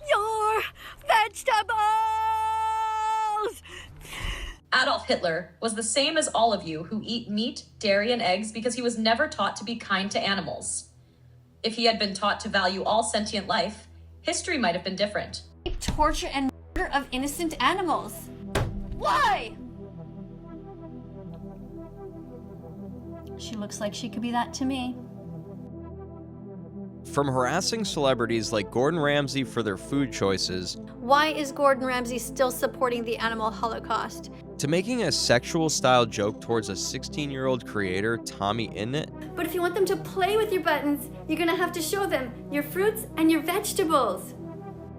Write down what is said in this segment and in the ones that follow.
your vegetables! Adolf Hitler was the same as all of you who eat meat, dairy, and eggs because he was never taught to be kind to animals. If he had been taught to value all sentient life, history might have been different. Torture and murder of innocent animals. Why? She looks like she could be that to me. From harassing celebrities like Gordon Ramsay for their food choices, Why is Gordon Ramsay still supporting the animal holocaust? to making a sexual-style joke towards a 16-year-old creator, TommyInnit, But if you want them to play with your buttons, you're gonna have to show them your fruits and your vegetables.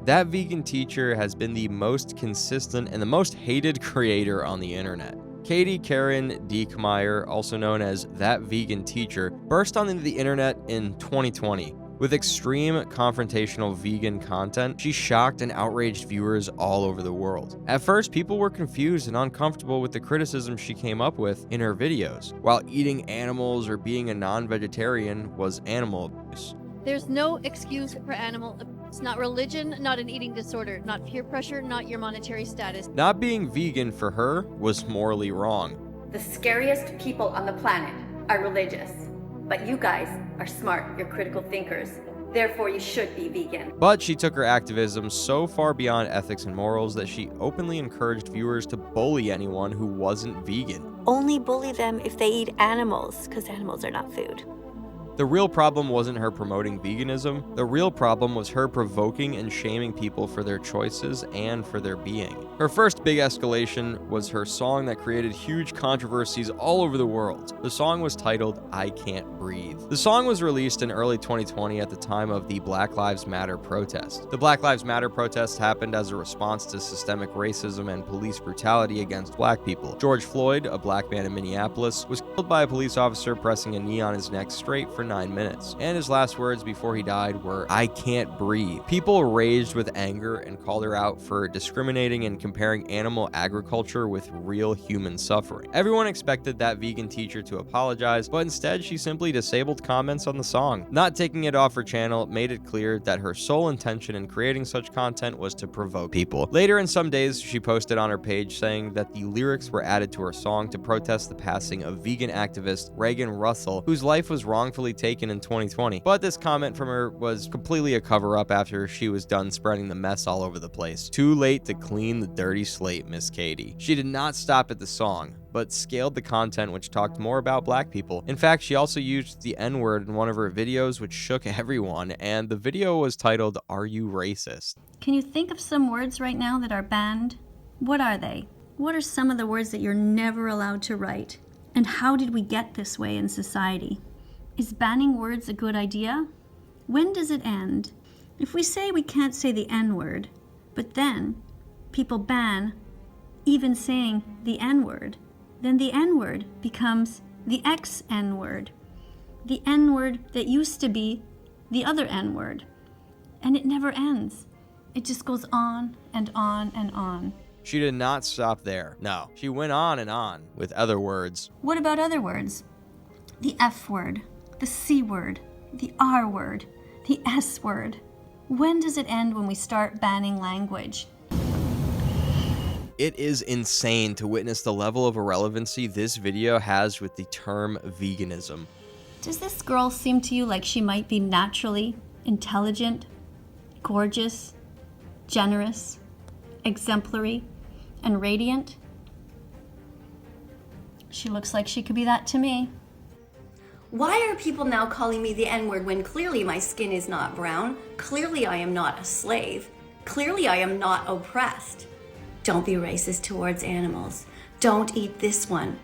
that vegan teacher has been the most consistent and the most hated creator on the internet. Kadie Karen Diekmeyer, also known as That Vegan Teacher, burst onto the internet in 2020. With extreme confrontational vegan content, she shocked and outraged viewers all over the world. At first, people were confused and uncomfortable with the criticism she came up with in her videos, while eating animals or being a non-vegetarian was animal abuse. There's no excuse for animal abuse. Not religion, not an eating disorder, not peer pressure, not your monetary status. Not being vegan for her was morally wrong. The scariest people on the planet are religious. But you guys are smart, you're critical thinkers. Therefore, you should be vegan. But she took her activism so far beyond ethics and morals that she openly encouraged viewers to bully anyone who wasn't vegan. Only bully them if they eat animals, because animals are not food. The real problem wasn't her promoting veganism. The real problem was her provoking and shaming people for their choices and for their being. Her first big escalation was her song that created huge controversies all over the world. The song was titled I Can't Breathe. The song was released in early 2020 at the time of the Black Lives Matter protest. The Black Lives Matter protest happened as a response to systemic racism and police brutality against black people. George Floyd, a black man in Minneapolis, was killed by a police officer pressing a knee on his neck straight for 9 minutes, and his last words before he died were, I can't breathe. People raged with anger and called her out for discriminating and comparing animal agriculture with real human suffering. Everyone expected that vegan teacher to apologize, but instead she simply disabled comments on the song. Not taking it off her channel made it clear that her sole intention in creating such content was to provoke people. Later in some days, she posted on her page saying that the lyrics were added to her song to protest the passing of vegan activist Reagan Russell, whose life was wrongfully taken in 2020. But this comment from her was completely a cover-up after she was done spreading the mess all over the place. Too late to clean the dirty slate, Miss Kadie. She did not stop at the song, but scaled the content which talked more about black people. In fact, she also used the N-word in one of her videos, which shook everyone, and the video was titled, Are You Racist? Can you think of some words right now that are banned? What are they? What are some of the words that you're never allowed to write? And how did we get this way in society? Is banning words a good idea? When does it end? If we say we can't say the N-word, but then people ban even saying the N-word, then the N-word becomes the X-N-word. The N-word that used to be the other N-word. And it never ends. It just goes on and on and on. She did not stop there. No, she went on and on with other words. What about other words? The F word, the C word, the R word, the S word. When does it end when we start banning language? It is insane to witness the level of irrelevancy this video has with the term veganism. Does this girl seem to you like she might be naturally intelligent, gorgeous, generous, exemplary, and radiant? She looks like she could be that to me. Why are people now calling me the N-word when clearly my skin is not brown? Clearly I am not a slave. Clearly I am not oppressed. Don't be racist towards animals. Don't eat this one.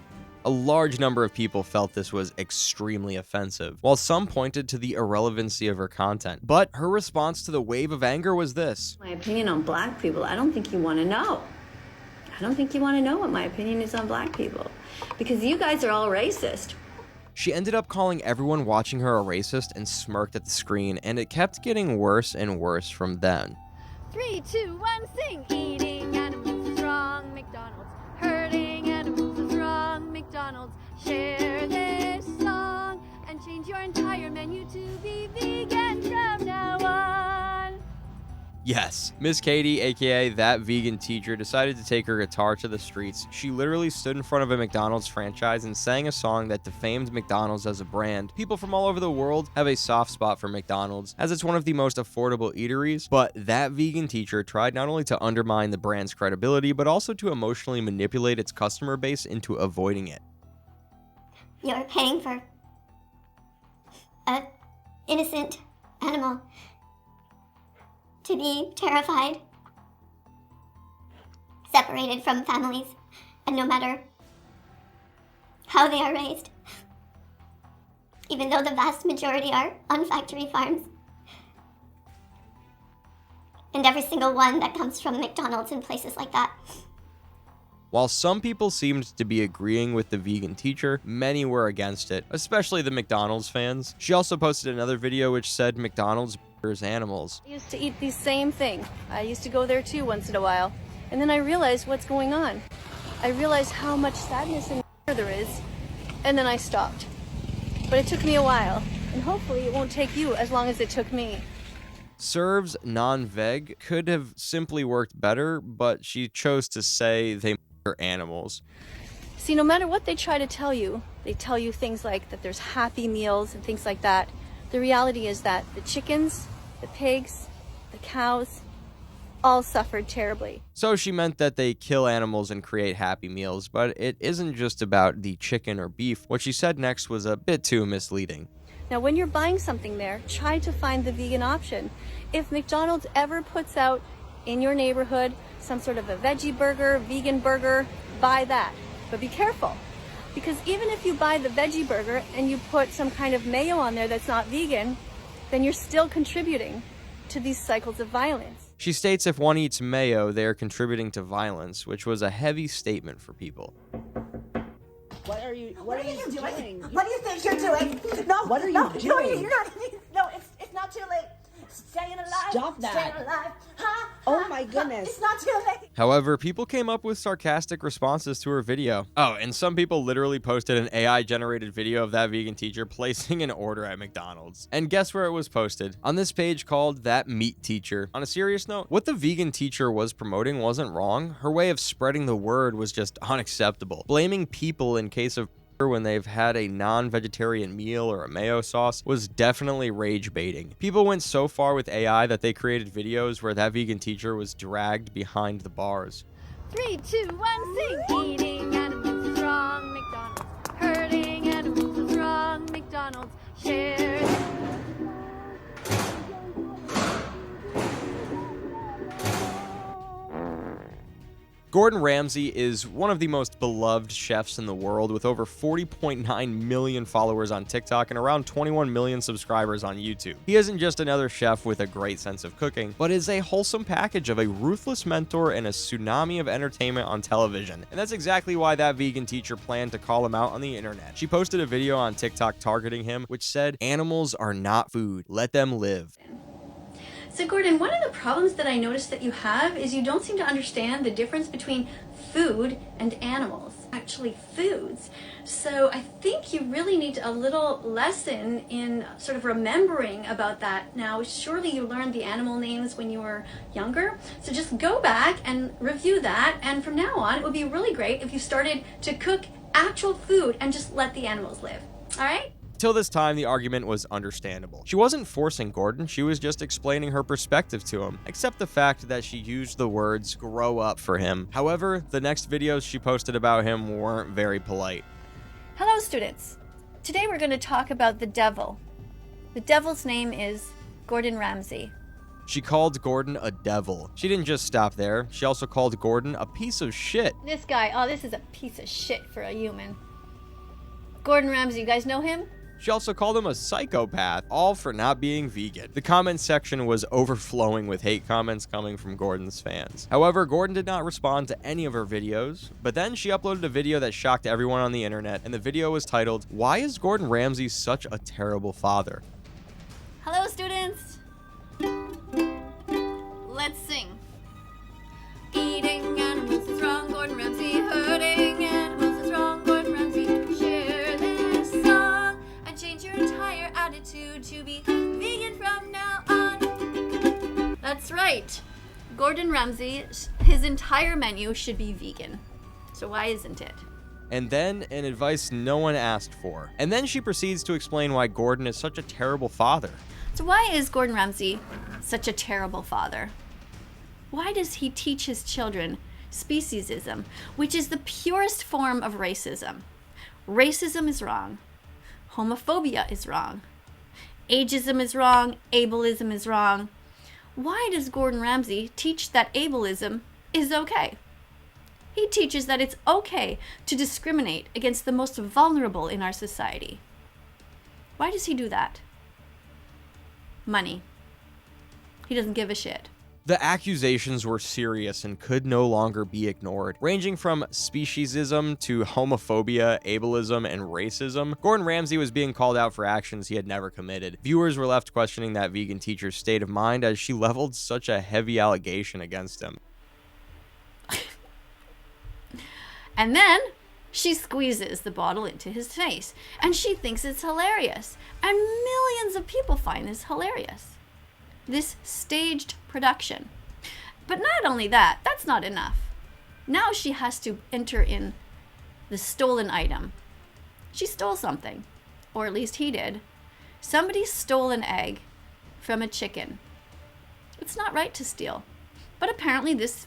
A large number of people felt this was extremely offensive, while some pointed to the irrelevancy of her content. But her response to the wave of anger was this. My opinion on black people, I don't think you want to know. I don't think you want to know what my opinion is on black people. Because you guys are all racist. She ended up calling everyone watching her a racist and smirked at the screen, and it kept getting worse and worse from then. 3, 2, 1, sing! Eating animals is wrong, McDonald's. Hurting animals is wrong, McDonald's. Share this song and change your entire menu to be vegan from now on. Yes, Miss Kadie, aka that vegan teacher, decided to take her guitar to the streets. She literally stood in front of a McDonald's franchise and sang a song that defamed McDonald's as a brand. People from all over the world have a soft spot for McDonald's, as it's one of the most affordable eateries, but that vegan teacher tried not only to undermine the brand's credibility, but also to emotionally manipulate its customer base into avoiding it. You're paying for an innocent animal to be terrified, separated from families, and no matter how they are raised, even though the vast majority are on factory farms, and every single one that comes from McDonald's and places like that. While some people seemed to be agreeing with the vegan teacher, many were against it, especially the McDonald's fans. She also posted another video which said McDonald's murders animals. I used to eat the same thing. I used to go there too once in a while. And then I realized what's going on. I realized how much sadness and there is, and then I stopped. But it took me a while, and hopefully it won't take you as long as it took me. Serves non-veg could have simply worked better, but she chose to say they murder animals. See, no matter what they try to tell you, they tell you things like that there's happy meals and things like that. The reality is that the chickens, the pigs, the cows, all suffered terribly. So she meant that they kill animals and create happy meals, but it isn't just about the chicken or beef. What she said next was a bit too misleading. Now, when you're buying something there, try to find the vegan option. If McDonald's ever puts out in your neighborhood some sort of a veggie burger, vegan burger, buy that. But be careful, because even if you buy the veggie burger and you put some kind of mayo on there that's not vegan, then you're still contributing to these cycles of violence. She states if one eats mayo, they are contributing to violence, which was a heavy statement for people. What are you doing? What do you think you're doing? No, what are you doing? No, you're not. No, it's not too late. Staying alive. Stop that. Staying alive. Huh? Oh my goodness. It's not too late. However, people came up with sarcastic responses to her video. Oh, and some people literally posted an AI-generated video of that vegan teacher placing an order at McDonald's. And guess where it was posted? On this page called That Meat Teacher. On a serious note, what the vegan teacher was promoting wasn't wrong. Her way of spreading the word was just unacceptable. Blaming people in case of when they've had a non-vegetarian meal or a mayo sauce was definitely rage baiting. People went so far with AI that they created videos where that vegan teacher was dragged behind the bars. 3, 2, 1, sing! Eating animals is wrong, McDonald's. Hurting animals is wrong, McDonald's. Share. Gordon Ramsay is one of the most beloved chefs in the world, with over 40.9 million followers on TikTok and around 21 million subscribers on YouTube. He isn't just another chef with a great sense of cooking, but is a wholesome package of a ruthless mentor and a tsunami of entertainment on television. And that's exactly why that vegan teacher planned to call him out on the internet. She posted a video on TikTok targeting him, which said, "Animals are not food. Let them live." So Gordon, one of the problems that I noticed that you have is you don't seem to understand the difference between food and animals, actually foods. So I think you really need a little lesson in sort of remembering about that. Now, surely you learned the animal names when you were younger, so just go back and review that, and from now on, it would be really great if you started to cook actual food and just let the animals live, all right? Till this time, the argument was understandable. She wasn't forcing Gordon, she was just explaining her perspective to him, except the fact that she used the words "grow up" for him. However, the next videos she posted about him weren't very polite. Hello, students. Today we're going to talk about the devil. The devil's name is Gordon Ramsay. She called Gordon a devil. She didn't just stop there, she also called Gordon a piece of shit. This guy, oh, this is a piece of shit for a human. Gordon Ramsay, you guys know him? She also called him a psychopath, all for not being vegan. The comment section was overflowing with hate comments coming from Gordon's fans. However, Gordon did not respond to any of her videos, but then she uploaded a video that shocked everyone on the internet, and the video was titled, "Why is Gordon Ramsay such a terrible father?" Hello, students. Let's sing. Eating animals is wrong, Gordon Ramsay. Hurting animals is wrong, Gordon Ramsay. Share this song and change your entire attitude to be vegan from now on. That's right. right. Gordon Ramsay, his entire menu should be vegan. So why isn't it? And then an advice no one asked for. And then she proceeds to explain why Gordon is such a terrible father. So why is Gordon Ramsay such a terrible father? Why does he teach his children speciesism, which is the purest form of racism? Racism is wrong. Homophobia is wrong. Ageism is wrong. Ableism is wrong. Why does Gordon Ramsay teach that ableism is okay? He teaches that it's okay to discriminate against the most vulnerable in our society. Why does he do that? Money. He doesn't give a shit. The accusations were serious and could no longer be ignored. Ranging from speciesism to homophobia, ableism, and racism, Gordon Ramsay was being called out for actions he had never committed. Viewers were left questioning that vegan teacher's state of mind as she leveled such a heavy allegation against him. And then she squeezes the bottle into his face, and she thinks it's hilarious. And millions of people find this hilarious. This staged production. But not only that, that's not enough. Now she has to enter in the stolen item. She stole something, or at least he did. Somebody stole an egg from a chicken. It's not right to steal, but apparently this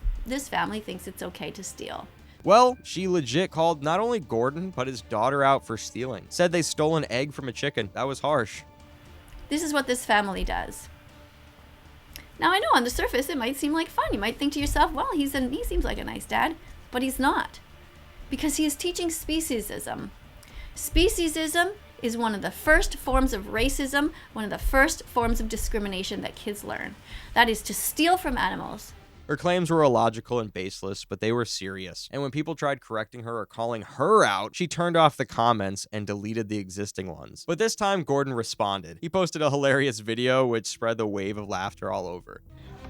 family thinks it's okay to steal. Well, she legit called not only Gordon, but his daughter out for stealing. Said they stole an egg from a chicken. That was harsh. This is what this family does. Now, I know on the surface it might seem like fun. You might think to yourself, well, he seems like a nice dad, but he's not. Because he is teaching speciesism. Speciesism is one of the first forms of racism, one of the first forms of discrimination that kids learn. That is to steal from animals. Her claims were illogical and baseless, but they were serious. And when people tried correcting her or calling her out, she turned off the comments and deleted the existing ones. But this time, Gordon responded. He posted a hilarious video which spread the wave of laughter all over.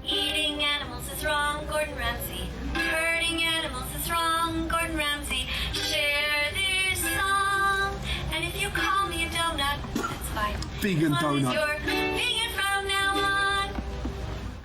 Eating animals is wrong, Gordon Ramsay. Hurting animals is wrong, Gordon Ramsay. Share this song, and if you call me a donut, that's fine. Vegan as long donut. As you're vegan from now on.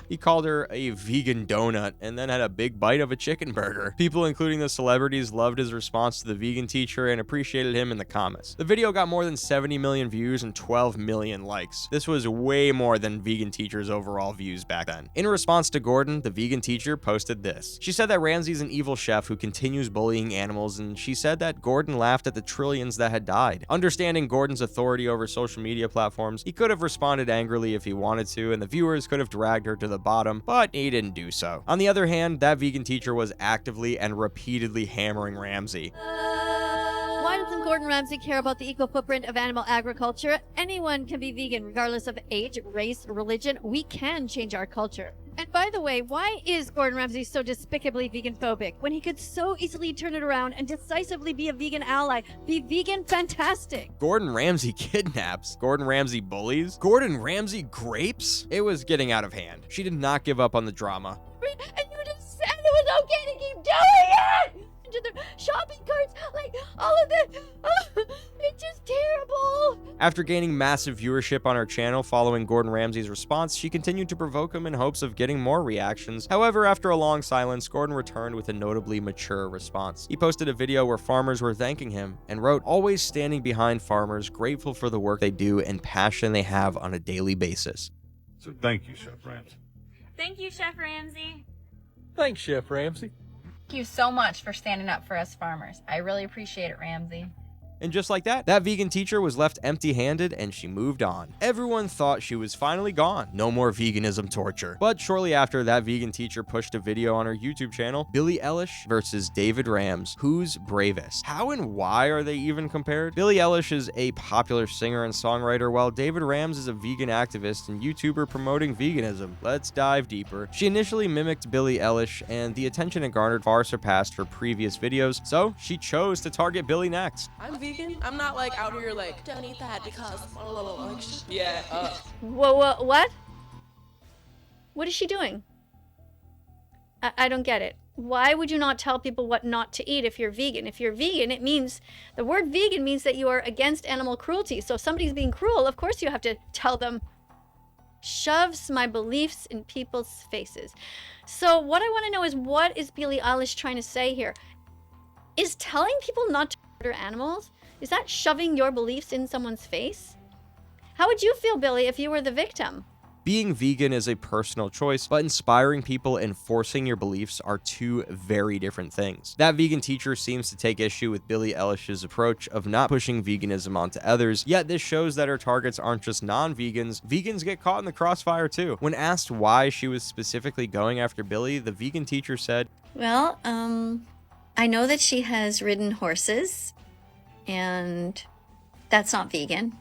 He called her a vegan donut and then had a big bite of a chicken burger. People, including the celebrities, loved his response to the vegan teacher and appreciated him in the comments. The video got more than 70 million views and 12 million likes. This was way more than vegan teacher's overall views back then. In response to Gordon, the vegan teacher posted this. She said that Ramsay's an evil chef who continues bullying animals, and she said that Gordon laughed at the trillions that had died. Understanding Gordon's authority over social media platforms, he could have responded angrily if he wanted to, and the viewers could have dragged her to the bottom, but he didn't do so. On the other hand, that vegan teacher was actively and repeatedly hammering Ramsay. Why doesn't Gordon Ramsay care about the eco footprint of animal agriculture? Anyone can be vegan regardless of age, race, religion. We can change our culture. And by the way, why is Gordon Ramsay so despicably vegan phobic when he could so easily turn it around and decisively be a vegan ally? Be vegan fantastic. Gordon Ramsay kidnaps. Gordon Ramsay bullies. Gordon Ramsay grapes. It was getting out of hand. She did not give up on the drama. And you just said it was okay to keep doing it! Into the shopping carts, like all of this. It's just terrible. After gaining massive viewership on her channel following Gordon Ramsay's response, she continued to provoke him in hopes of getting more reactions. However, after a long silence, Gordon returned with a notably mature response. He posted a video where farmers were thanking him and wrote, "Always standing behind farmers, grateful for the work they do and passion they have on a daily basis." So thank you, Chef Ramsay. Thank you, Chef Ramsay. Thanks, Chef Ramsay. Thank you so much for standing up for us farmers. I really appreciate it, Ramsay. And just like that vegan teacher was left empty-handed and she moved on. Everyone thought she was finally gone. No more veganism torture. But shortly after, that vegan teacher pushed a video on her YouTube channel, Billie Eilish versus David Rams. Who's bravest? How and why are they even compared? Billie Eilish is a popular singer and songwriter, while David Rams is a vegan activist and YouTuber promoting veganism. Let's dive deeper. She initially mimicked Billie Eilish, and the attention it garnered far surpassed her previous videos, so she chose to target Billie next. I'm vegan. I'm not like out here like, don't eat that because yeah. Whoa, what? What is she doing? I don't get it. Why would you not tell people what not to eat if you're vegan? If you're vegan, it means, the word vegan means that you are against animal cruelty. So if somebody's being cruel, of course you have to tell them shoves my beliefs in people's faces. So what I want to know is, what is Billie Eilish trying to say here? Is telling people not to murder animals, is that shoving your beliefs in someone's face? How would you feel, Billie, if you were the victim? Being vegan is a personal choice, but inspiring people and forcing your beliefs are two very different things. That vegan teacher seems to take issue with Billie Eilish's approach of not pushing veganism onto others, yet this shows that her targets aren't just non-vegans. Vegans get caught in the crossfire too. When asked why she was specifically going after Billie, the vegan teacher said, Well, I know that she has ridden horses, and that's not vegan.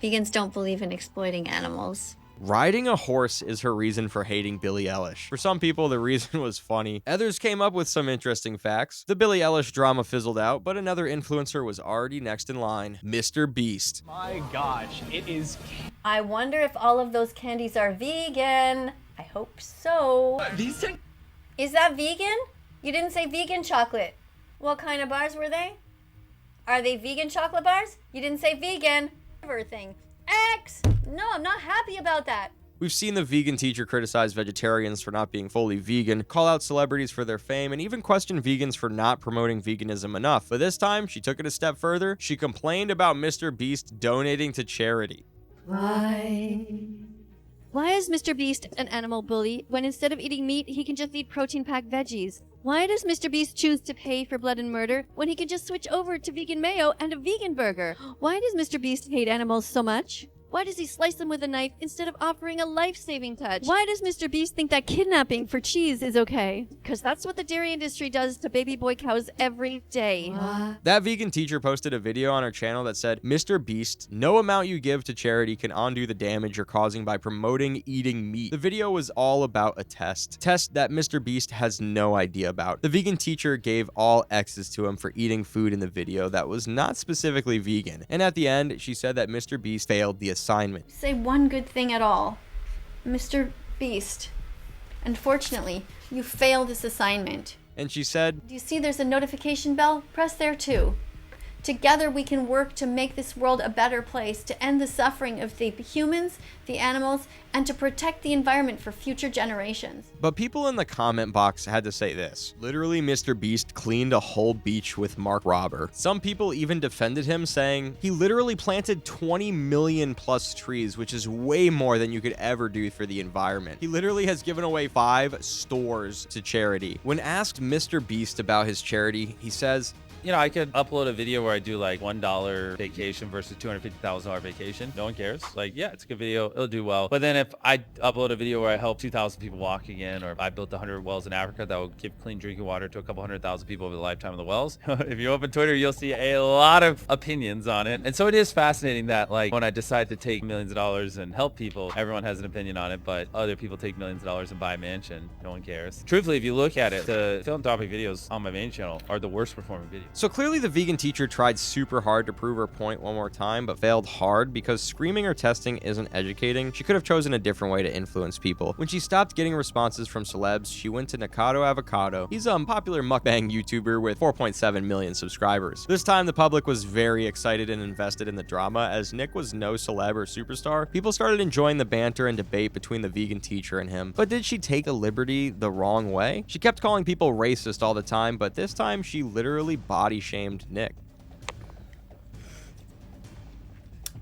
Vegans don't believe in exploiting animals. riding a horse is her reason for hating Billie Eilish. For some people, the reason was funny. Others came up with some interesting facts. The Billie Eilish drama fizzled out, but another influencer was already next in line, MrBeast. My gosh, it is... I wonder if all of those candies are vegan. I hope so. These things... Is that vegan? You didn't say vegan chocolate. What kind of bars were they? Are they vegan chocolate bars? You didn't say vegan. Thing. X! No, I'm not happy about that. We've seen the vegan teacher criticize vegetarians for not being fully vegan, call out celebrities for their fame, and even question vegans for not promoting veganism enough. But this time, she took it a step further. She complained about MrBeast donating to charity. Why is MrBeast an animal bully when instead of eating meat, he can just eat protein-packed veggies? Why does MrBeast choose to pay for blood and murder when he can just switch over to vegan mayo and a vegan burger? Why does MrBeast hate animals so much? Why does he slice them with a knife instead of offering a life-saving touch? Why does MrBeast think that kidnapping for cheese is okay? Because that's what the dairy industry does to baby boy cows every day. That vegan teacher posted a video on her channel that said, MrBeast, no amount you give to charity can undo the damage you're causing by promoting eating meat. The video was all about a test that MrBeast has no idea about. The vegan teacher gave all X's to him for eating food in the video that was not specifically vegan. And at the end, she said that MrBeast failed the assignment. Say one good thing at all. MrBeast, unfortunately, you failed this assignment. And she said, Do you see there's a notification bell? Press there too. Together we can work to make this world a better place, to end the suffering of the humans, the animals, and to protect the environment for future generations. But people in the comment box had to say this. Literally, MrBeast cleaned a whole beach with Mark Robber. Some people even defended him, saying he literally planted 20 million plus trees, which is way more than you could ever do for the environment. He literally has given away 5 stores to charity. When asked MrBeast about his charity, he says, you know, I could upload a video where I do like $1 vacation versus $250,000 vacation. No one cares. Like, yeah, it's a good video. It'll do well. But then if I upload a video where I help 2,000 people walk again, or I built 100 wells in Africa that will give clean drinking water to a couple 100,000 people over the lifetime of the wells. If you open Twitter, you'll see a lot of opinions on it. And so it is fascinating that, like, when I decide to take millions of dollars and help people, everyone has an opinion on it, but other people take millions of dollars and buy a mansion. No one cares. Truthfully, if you look at it, the philanthropic videos on my main channel are the worst performing videos. So clearly the vegan teacher tried super hard to prove her point one more time, but failed hard because screaming or testing isn't educating. She could have chosen a different way to influence people. When she stopped getting responses from celebs, she went to Nikocado Avocado. He's a popular mukbang YouTuber with 4.7 million subscribers. This time the public was very excited and invested in the drama. As Nick was no celeb or superstar, people started enjoying the banter and debate between the vegan teacher and him. But did she take a liberty the wrong way? She kept calling people racist all the time, but this time she literally body shamed Nick.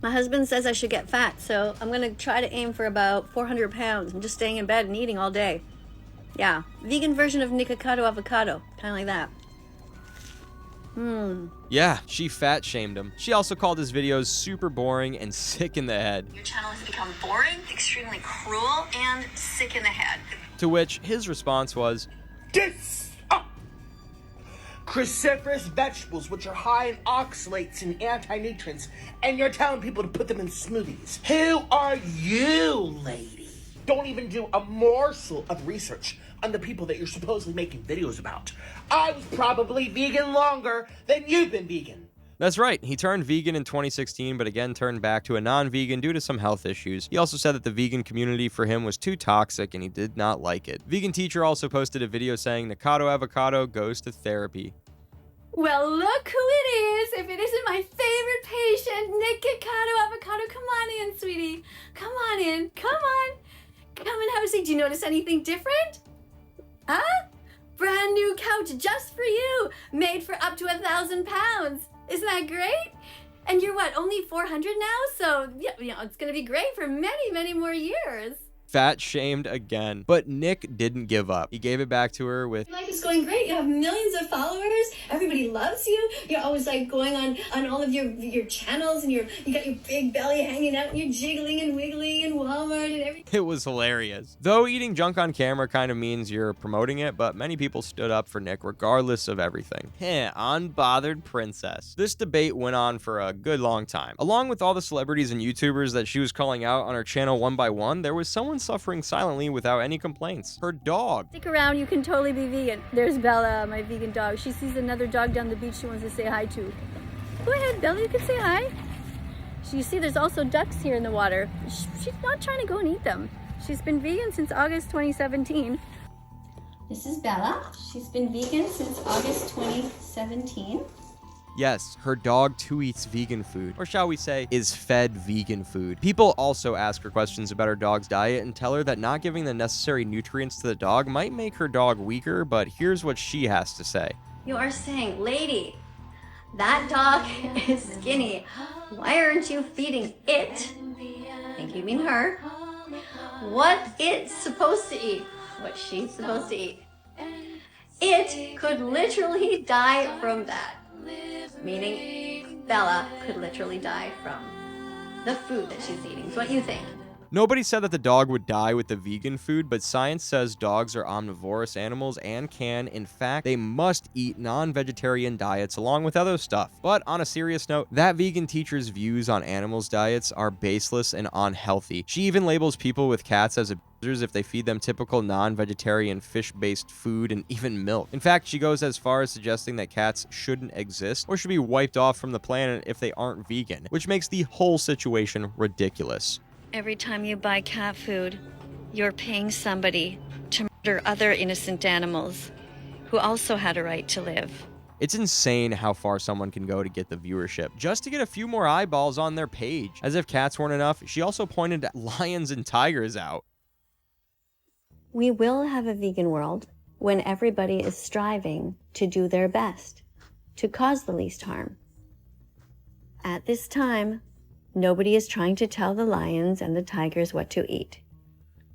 My husband says I should get fat, so I'm gonna try to aim for about 400 pounds. I'm just staying in bed and eating all day. Yeah, vegan version of Nikocado Avocado, kind of like that. Yeah, she fat shamed him. She also called his videos super boring and sick in the head. Your channel has become boring, extremely cruel, and sick in the head. To which his response was, cruciferous vegetables which are high in oxalates and anti-nutrients, and you're telling people to put them in smoothies. Who are you, lady? Don't even do a morsel of research on the people that you're supposedly making videos about. I was probably vegan longer than you've been vegan. That's right, he turned vegan in 2016, but again turned back to a non-vegan due to some health issues. He also said that the vegan community for him was too toxic and he did not like it. Vegan teacher also posted a video saying Nikocado Avocado goes to therapy. Well, look who it is. If it isn't my favorite patient, Nikocado Avocado. Come on in, sweetie. Come on in. Come on. Come and have a seat. Do you notice anything different? Huh? Brand new couch just for you. Made for up to 1,000 pounds. Isn't that great? And you're what, only 400 now? So, yeah, it's going to be great for many, many more years. Fat shamed again. But Nick didn't give up. He gave it back to her with, Life is going great. You have millions of followers. Everybody loves you. You're always like going on all of your channels, and you got your big belly hanging out, and you're jiggling and wiggling in Walmart and everything. it was hilarious. Though eating junk on camera kind of means you're promoting it, but many people stood up for Nick regardless of everything. Unbothered princess. This debate went on for a good long time. Along with all the celebrities and YouTubers that she was calling out on her channel one by one, there was someone suffering silently without any complaints. Her dog. Stick around, you can totally be vegan. There's Bella, my vegan dog. She sees another dog down the beach she wants to say hi to. Go ahead, Bella, you can say hi. You see, there's also ducks here in the water. She's not trying to go and eat them. She's been vegan since August 2017. This is Bella. She's been vegan since August 2017. Yes, her dog too eats vegan food, or shall we say, is fed vegan food. People also ask her questions about her dog's diet and tell her that not giving the necessary nutrients to the dog might make her dog weaker, but here's what she has to say. You are saying, lady, that dog is skinny. Why aren't you feeding it? I think you mean her. What it's supposed to eat. What she's supposed to eat. It could literally die from that. Meaning Bella could literally die from the food that she's eating. So what do you think? Nobody said that the dog would die with the vegan food, but science says dogs are omnivorous animals and can, in fact, they must eat non-vegetarian diets along with other stuff. But on a serious note, that vegan teacher's views on animals' diets are baseless and unhealthy. She even labels people with cats as abusers if they feed them typical non-vegetarian fish-based food and even milk. In fact, she goes as far as suggesting that cats shouldn't exist or should be wiped off from the planet if they aren't vegan, which makes the whole situation ridiculous. Every time you buy cat food, you're paying somebody to murder other innocent animals who also had a right to live. It's insane how far someone can go to get the viewership, just to get a few more eyeballs on their page. As if cats weren't enough, she also pointed lions and tigers out. We will have a vegan world when everybody is striving to do their best, to cause the least harm. At this time, nobody is trying to tell the lions and the tigers what to eat.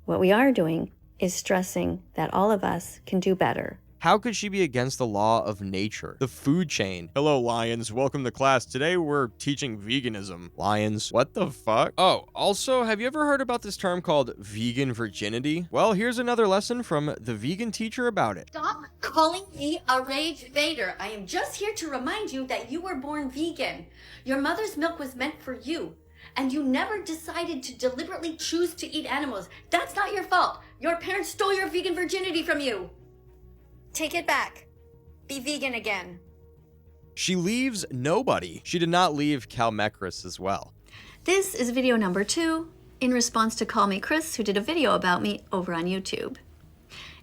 What we are doing is stressing that all of us can do better. How could she be against the law of nature, the food chain? Hello, lions. Welcome to class. Today we're teaching veganism. Lions, what the fuck? Oh, also, have you ever heard about this term called vegan virginity? Well, here's another lesson from the vegan teacher about it. Stop calling me a rage baiter. I am just here to remind you that you were born vegan. Your mother's milk was meant for you. And you never decided to deliberately choose to eat animals. That's not your fault. Your parents stole your vegan virginity from you. Take it back. Be vegan again. She leaves nobody. She did not leave KallMeKris as well. This is video number 2 in response to KallMeKris, who did a video about me over on YouTube.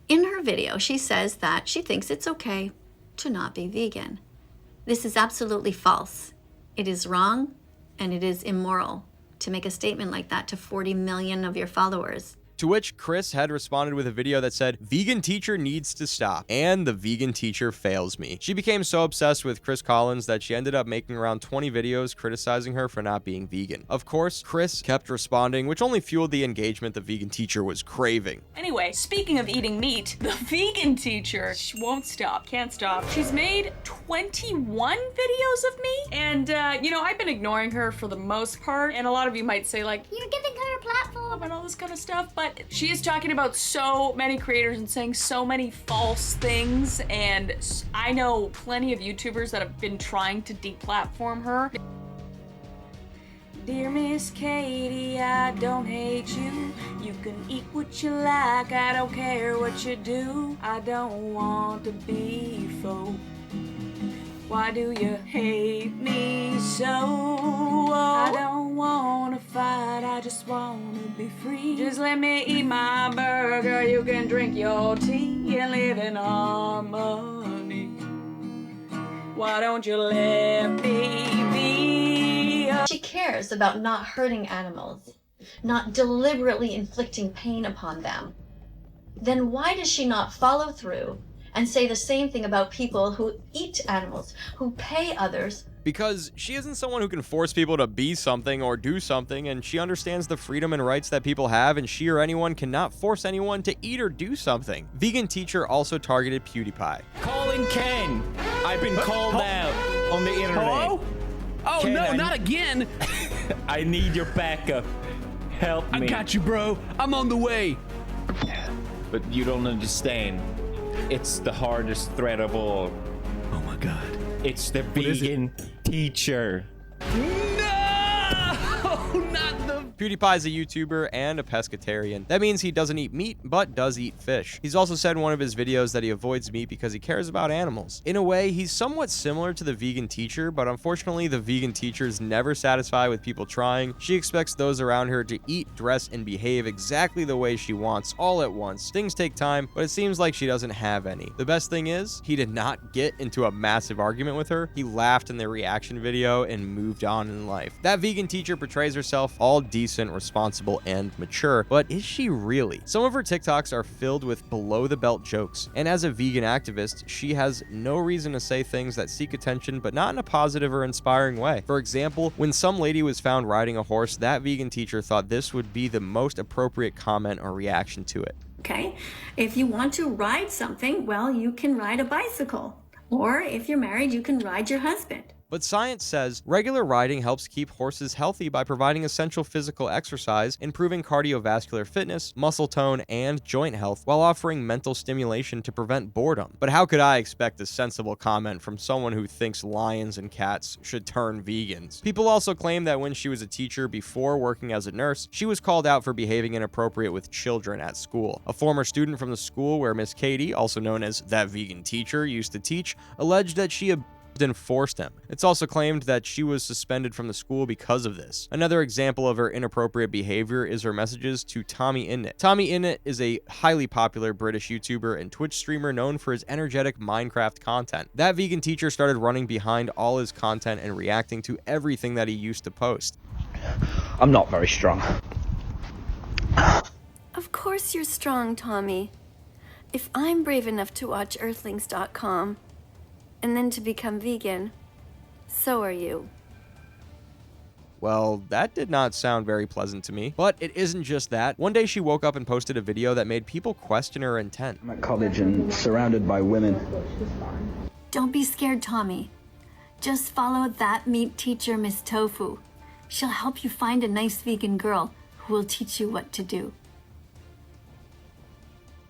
In her video, she says that she thinks it's okay to not be vegan. This is absolutely false. It is wrong and it is immoral to make a statement like that to 40 million of your followers. To which Chris had responded with a video that said, "Vegan teacher needs to stop," and the vegan teacher fails me. She became so obsessed with Chris Collins that she ended up making around 20 videos criticizing her for not being vegan. Of course, Chris kept responding, which only fueled the engagement the vegan teacher was craving. Anyway, speaking of eating meat, the vegan teacher won't stop, can't stop. She's made 21 videos of me, and you know, I've been ignoring her for the most part, and a lot of you might say like, you're giving her a platform and all this kind of stuff, but she is talking about so many creators and saying so many false things, and I know plenty of YouTubers that have been trying to deplatform her. Dear Miss Kadie, I don't hate you. You can eat what you like, I don't care what you do. I don't want to be folk. Why do you hate me so? I don't wanna fight, I just wanna be free. Just let me eat my burger, you can drink your tea and live in harmony. Why don't you let me be? She cares about not hurting animals, not deliberately inflicting pain upon them. Then why does she not follow through and say the same thing about people who eat animals, who pay others? Because she isn't someone who can force people to be something or do something, and she understands the freedom and rights that people have, and she or anyone cannot force anyone to eat or do something. Vegan teacher also targeted PewDiePie. Calling Ken. I've been called out on the internet. Hello? Oh, Ken, no, not again. I need your backup. Help me. I got you, bro. I'm on the way. But you don't understand. It's the hardest threat of all. Oh my God. It's the vegan teacher. No! Not the... PewDiePie is a YouTuber and a pescatarian. That means he doesn't eat meat, but does eat fish. He's also said in one of his videos that he avoids meat because he cares about animals. In a way, he's somewhat similar to the vegan teacher, but unfortunately, the vegan teacher is never satisfied with people trying. She expects those around her to eat, dress, and behave exactly the way she wants, all at once. Things take time, but it seems like she doesn't have any. The best thing is, he did not get into a massive argument with her. He laughed in their reaction video and moved on in life. That vegan teacher portrays herself all decent, responsible, and mature, but is she really? Some of her TikToks are filled with below-the-belt jokes, and as a vegan activist, she has no reason to say things that seek attention, but not in a positive or inspiring way. For example, when some lady was found riding a horse, that vegan teacher thought this would be the most appropriate comment or reaction to it. Okay, if you want to ride something, well, you can ride a bicycle. Or if you're married, you can ride your husband. But science says regular riding helps keep horses healthy by providing essential physical exercise, improving cardiovascular fitness, muscle tone, and joint health, while offering mental stimulation to prevent boredom. But how could I expect a sensible comment from someone who thinks lions and cats should turn vegans? People also claim that when she was a teacher before working as a nurse, she was called out for behaving inappropriate with children at school. A former student from the school where Miss Kadie, also known as that vegan teacher, used to teach, alleged that she and forced him. It's also claimed that she was suspended from the school because of this. Another example of her inappropriate behavior is her messages to TommyInnit. TommyInnit is a highly popular British YouTuber and Twitch streamer known for his energetic Minecraft content. That vegan teacher started running behind all his content and reacting to everything that he used to post. I'm not very strong. Of course you're strong, Tommy. If I'm brave enough to watch Earthlings.com and then to become vegan, so are you. Well, that did not sound very pleasant to me. But it isn't just that. One day she woke up and posted a video that made people question her intent. I'm at college and surrounded by women. Don't be scared, Tommy. Just follow that meat teacher, Miss Tofu. She'll help you find a nice vegan girl who will teach you what to do.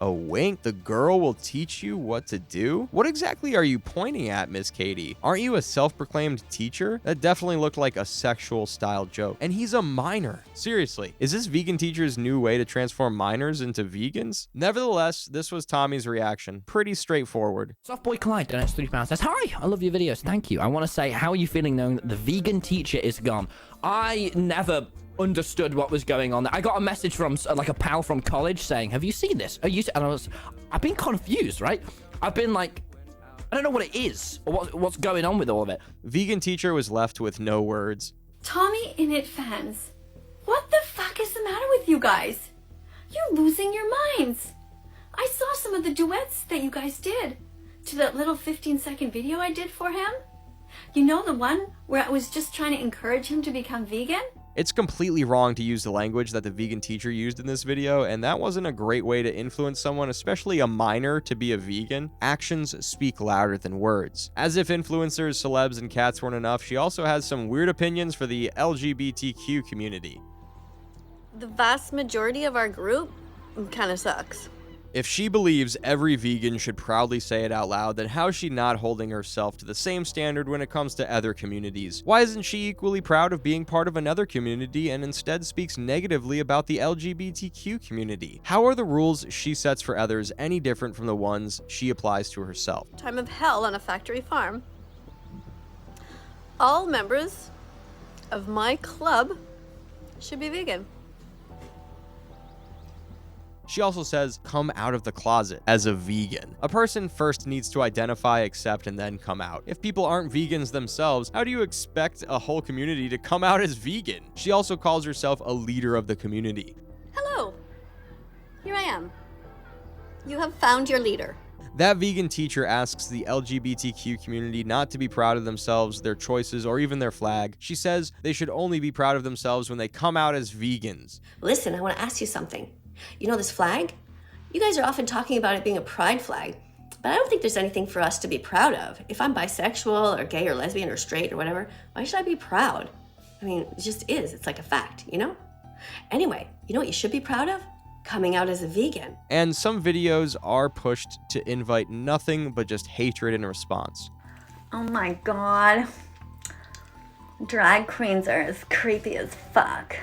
A wink? The girl will teach you what to do? What exactly are you pointing at, Miss Kadie? Aren't you a self-proclaimed teacher? That definitely looked like a sexual style joke. And he's a minor. Seriously, is this vegan teacher's new way to transform minors into vegans? Nevertheless, this was Tommy's reaction. Pretty straightforward. Softboy Clyde donates £3. Says, hi, I love your videos. Thank you. I want to say, how are you feeling knowing that the vegan teacher is gone? I never understood what was going on. I got a message from like a pal from college saying, have you seen this? Are you? And I've been confused, right? I've been like, I don't know what it is or what's going on with all of it. Vegan teacher was left with no words. TommyInnit fans, what the fuck is the matter with you guys? You're losing your minds. I saw some of the duets that you guys did to that little 15-second video I did for him. You know, the one where I was just trying to encourage him to become vegan? It's completely wrong to use the language that the vegan teacher used in this video, and that wasn't a great way to influence someone, especially a minor, to be a vegan. Actions speak louder than words. As if influencers, celebs, and cats weren't enough, she also has some weird opinions for the LGBTQ community. The vast majority of our group kind of sucks. If she believes every vegan should proudly say it out loud, then how is she not holding herself to the same standard when it comes to other communities? Why isn't she equally proud of being part of another community and instead speaks negatively about the LGBTQ community? How are the rules she sets for others any different from the ones she applies to herself? Time of hell on a factory farm. All members of my club should be vegan. She also says, come out of the closet as a vegan. A person first needs to identify, accept, and then come out. If people aren't vegans themselves, how do you expect a whole community to come out as vegan? She also calls herself a leader of the community. Hello. Here I am. You have found your leader. That vegan teacher asks the LGBTQ community not to be proud of themselves, their choices, or even their flag. She says they should only be proud of themselves when they come out as vegans. Listen, I want to ask you something. You know this flag? You guys are often talking about it being a pride flag, but I don't think there's anything for us to be proud of. If I'm bisexual or gay or lesbian or straight or whatever, why should I be proud? I mean, it just is. It's like a fact, you know? Anyway, you know what you should be proud of? Coming out as a vegan. And some videos are pushed to invite nothing but just hatred in response. Oh my god. Drag queens are as creepy as fuck.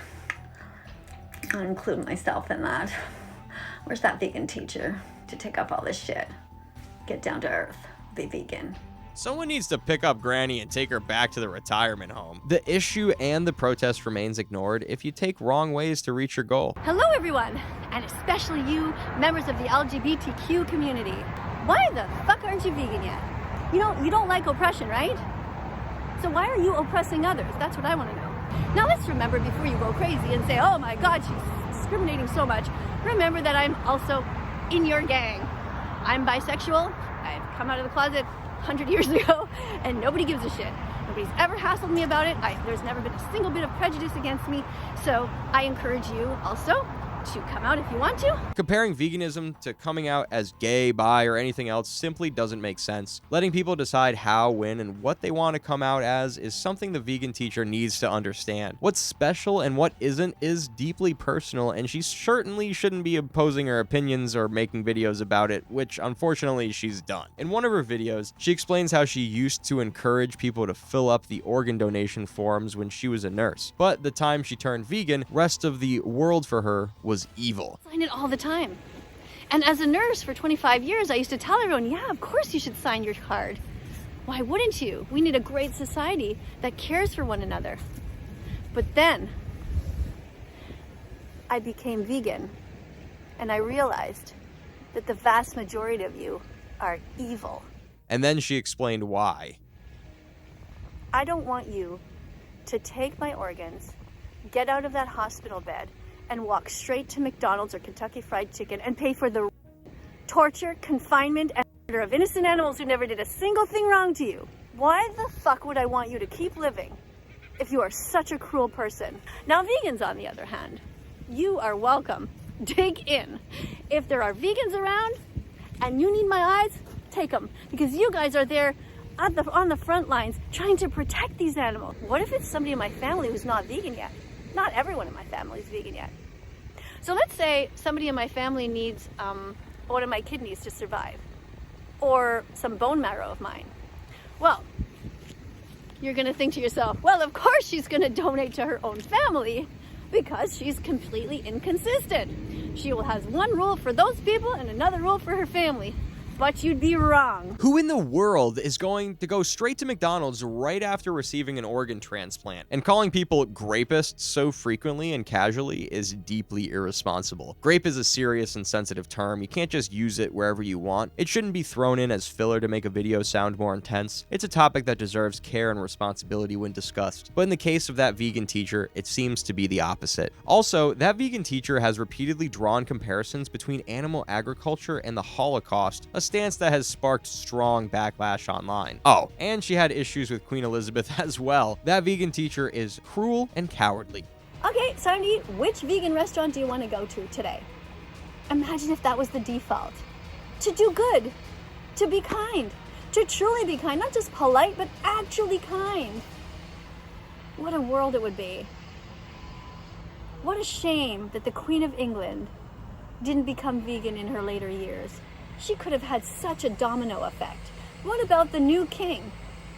I'll include myself in that. Where's that vegan teacher to take up all this shit? Get down to earth. Be vegan. Someone needs to pick up Granny and take her back to the retirement home. The issue and the protest remains ignored if you take wrong ways to reach your goal. Hello everyone, and especially you, members of the LGBTQ community. Why the fuck aren't you vegan yet? You don't like oppression, right? So why are you oppressing others? That's what I want to know. Now let's remember before you go crazy and say, oh my god, she's discriminating so much. Remember that I'm also in your gang. I'm bisexual. I've come out of the closet 100 years ago, and nobody gives a shit. Nobody's ever hassled me about it. There's never been a single bit of prejudice against me. So I encourage you also to come out if you want to. Comparing veganism to coming out as gay, bi, or anything else simply doesn't make sense. Letting people decide how, when, and what they want to come out as is something the vegan teacher needs to understand. What's special and what isn't is deeply personal, and she certainly shouldn't be imposing her opinions or making videos about it, which unfortunately she's done. In one of her videos, she explains how she used to encourage people to fill up the organ donation forms when she was a nurse. But the time she turned vegan, rest of the world for her was evil. I sign it all the time. And as a nurse for 25 years, I used to tell everyone, yeah, of course you should sign your card. Why wouldn't you? We need a great society that cares for one another. But then I became vegan, and I realized that the vast majority of you are evil. And then she explained why. I don't want you to take my organs, get out of that hospital bed, and walk straight to McDonald's or Kentucky Fried Chicken and pay for the torture, confinement, and murder of innocent animals who never did a single thing wrong to you. Why the fuck would I want you to keep living if you are such a cruel person? Now, vegans, on the other hand, you are welcome. Dig in. If there are vegans around and you need my eyes, take them, because you guys are there on the front lines trying to protect these animals. What if it's somebody in my family who's not vegan yet? Not everyone in my family is vegan yet. So let's say somebody in my family needs one of my kidneys to survive, or some bone marrow of mine. Well, you're gonna think to yourself, well, of course she's gonna donate to her own family because she's completely inconsistent. She will have one rule for those people and another rule for her family. But you'd be wrong. Who in the world is going to go straight to McDonald's right after receiving an organ transplant? And calling people grapists so frequently and casually is deeply irresponsible. Grape is a serious and sensitive term. You can't just use it wherever you want. It shouldn't be thrown in as filler to make a video sound more intense. It's a topic that deserves care and responsibility when discussed. But in the case of that vegan teacher, it seems to be the opposite. Also, that vegan teacher has repeatedly drawn comparisons between animal agriculture and the Holocaust, a stance that has sparked strong backlash online. Oh, and she had issues with Queen Elizabeth as well. That vegan teacher is cruel and cowardly. Okay, Sandy, which vegan restaurant do you want to go to today? Imagine if that was the default. To do good, to be kind, to truly be kind, not just polite, but actually kind. What a world it would be. What a shame that the Queen of England didn't become vegan in her later years. She could have had such a domino effect. What about the new king,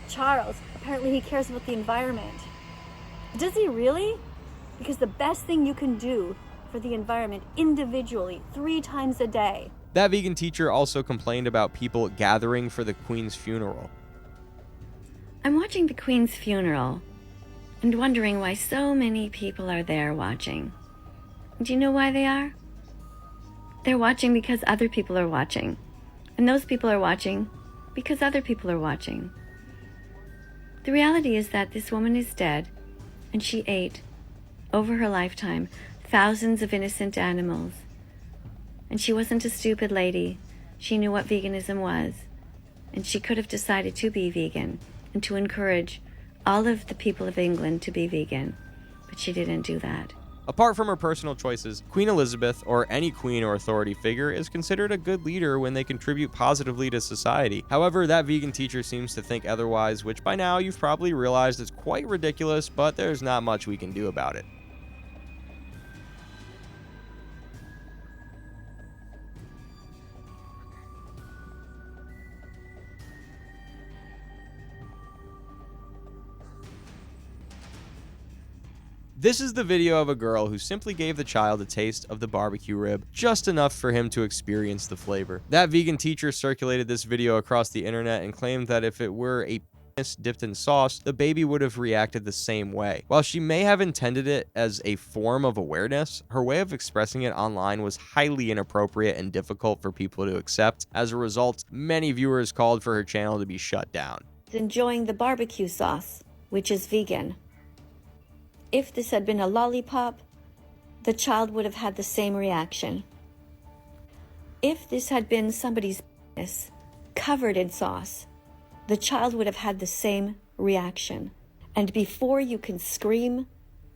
Charles? Apparently he cares about the environment. Does he really? Because the best thing you can do for the environment individually 3 times a day. That vegan teacher also complained about people gathering for the Queen's funeral. I'm watching the Queen's funeral and wondering why so many people are there watching. Do you know why they are? They're watching because other people are watching. And those people are watching because other people are watching. The reality is that this woman is dead, and she ate, over her lifetime, thousands of innocent animals. And she wasn't a stupid lady. She knew what veganism was. And she could have decided to be vegan and to encourage all of the people of England to be vegan. But she didn't do that. Apart from her personal choices, Queen Elizabeth, or any queen or authority figure, is considered a good leader when they contribute positively to society. However, that vegan teacher seems to think otherwise, which by now you've probably realized is quite ridiculous, but there's not much we can do about it. This is the video of a girl who simply gave the child a taste of the barbecue rib, just enough for him to experience the flavor. That vegan teacher circulated this video across the internet and claimed that if it were a penis dipped in sauce, the baby would have reacted the same way. While she may have intended it as a form of awareness, her way of expressing it online was highly inappropriate and difficult for people to accept. As a result, many viewers called for her channel to be shut down. Enjoying the barbecue sauce, which is vegan. If this had been a lollipop, the child would have had the same reaction. If this had been somebody's penis covered in sauce, the child would have had the same reaction. And before you can scream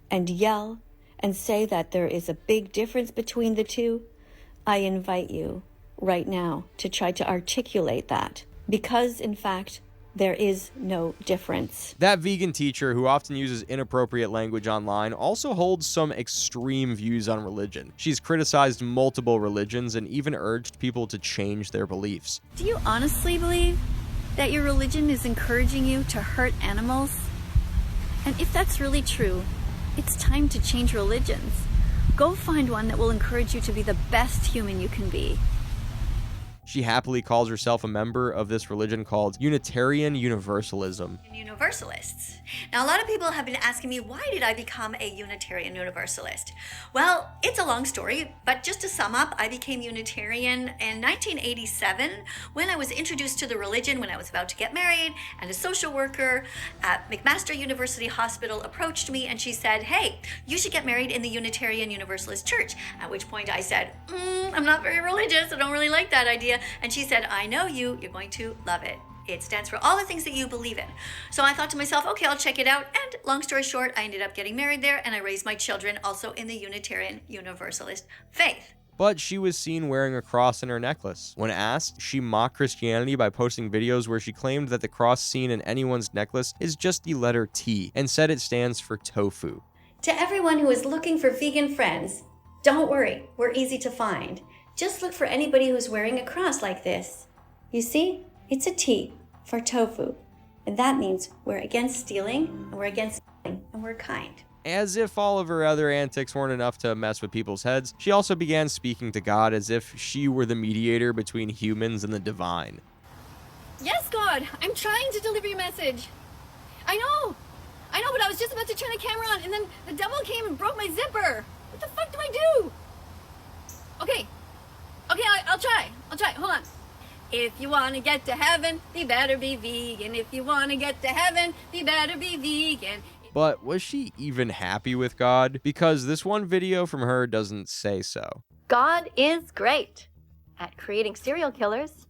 and yell and say that there is a big difference between the two, I invite you right now to try to articulate that. Because, in fact, there is no difference. That vegan teacher, who often uses inappropriate language online, also holds some extreme views on religion. She's criticized multiple religions and even urged people to change their beliefs. Do you honestly believe that your religion is encouraging you to hurt animals? And if that's really true, it's time to change religions. Go find one that will encourage you to be the best human you can be. She happily calls herself a member of this religion called Unitarian Universalism. Universalists. Now, a lot of people have been asking me, why did I become a Unitarian Universalist? Well, it's a long story, but just to sum up, I became Unitarian in 1987 when I was introduced to the religion when I was about to get married, and a social worker at McMaster University Hospital approached me and she said, hey, you should get married in the Unitarian Universalist Church. At which point I said, I'm not very religious, I don't really like that idea. And she said, I know you, you're going to love it. It stands for all the things that you believe in. So I thought to myself, okay, I'll check it out. And long story short, I ended up getting married there and I raised my children also in the Unitarian Universalist faith. But she was seen wearing a cross in her necklace. When asked, she mocked Christianity by posting videos where she claimed that the cross seen in anyone's necklace is just the letter T and said it stands for tofu. To everyone who is looking for vegan friends, don't worry, we're easy to find. Just look for anybody who's wearing a cross like this. You see, it's a T for tofu. And that means we're against stealing, and we're against stealing, and we're kind. As if all of her other antics weren't enough to mess with people's heads, she also began speaking to God as if she were the mediator between humans and the divine. Yes, God, I'm trying to deliver your message. I know, but I was just about to turn the camera on, and then the devil came and broke my zipper. What the fuck do I do? Okay, I'll try. Hold on. If you want to get to heaven, you better be vegan. If you want to get to heaven, you better be vegan. But was she even happy with God? Because this one video from her doesn't say so. God is great at creating serial killers,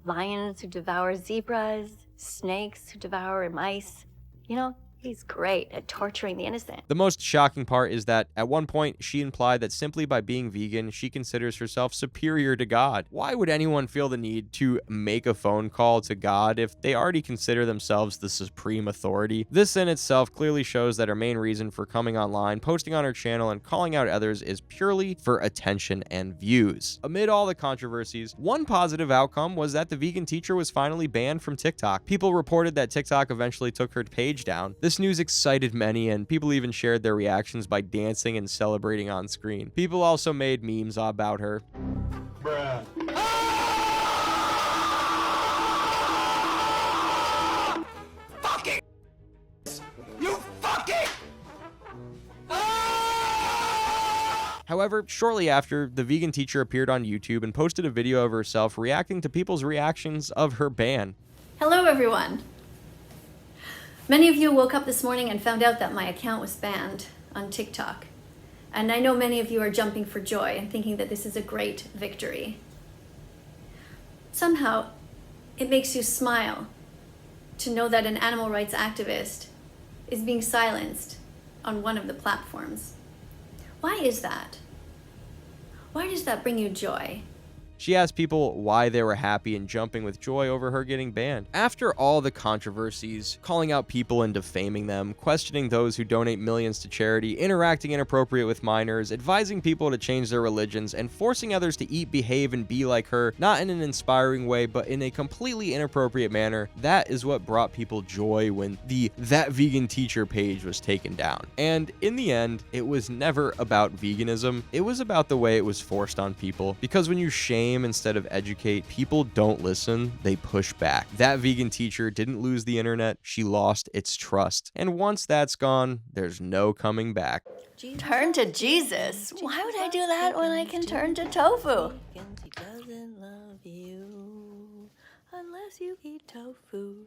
lions who devour zebras, snakes who devour mice. You know, he's great at torturing the innocent. The most shocking part is that at one point she implied that simply by being vegan, she considers herself superior to God. Why would anyone feel the need to make a phone call to God if they already consider themselves the supreme authority? This in itself clearly shows that her main reason for coming online, posting on her channel, and calling out others is purely for attention and views. Amid all the controversies, one positive outcome was that the vegan teacher was finally banned from TikTok. People reported that TikTok eventually took her page down. This news excited many, and people even shared their reactions by dancing and celebrating on screen. People also made memes about her. Bruh. Fucking you fucking However, However, shortly after, the vegan teacher appeared on YouTube and posted a video of herself reacting to people's reactions of her ban. Hello everyone! Many of you woke up this morning and found out that my account was banned on TikTok. And I know many of you are jumping for joy and thinking that this is a great victory. Somehow, it makes you smile to know that an animal rights activist is being silenced on one of the platforms. Why is that? Why does that bring you joy? She asked people why they were happy and jumping with joy over her getting banned. After all the controversies, calling out people and defaming them, questioning those who donate millions to charity, interacting inappropriate with minors, advising people to change their religions, and forcing others to eat, behave, and be like her, not in an inspiring way, but in a completely inappropriate manner, that is what brought people joy when the That Vegan Teacher page was taken down. And in the end, it was never about veganism, it was about the way it was forced on people. Because when you shame instead of educate, people don't listen, they push back. That Vegan Teacher didn't lose the internet, she lost its trust. And once that's gone, there's no coming back. Turn to Jesus? Why would I do that when I can turn to tofu? He doesn't love you unless you eat tofu.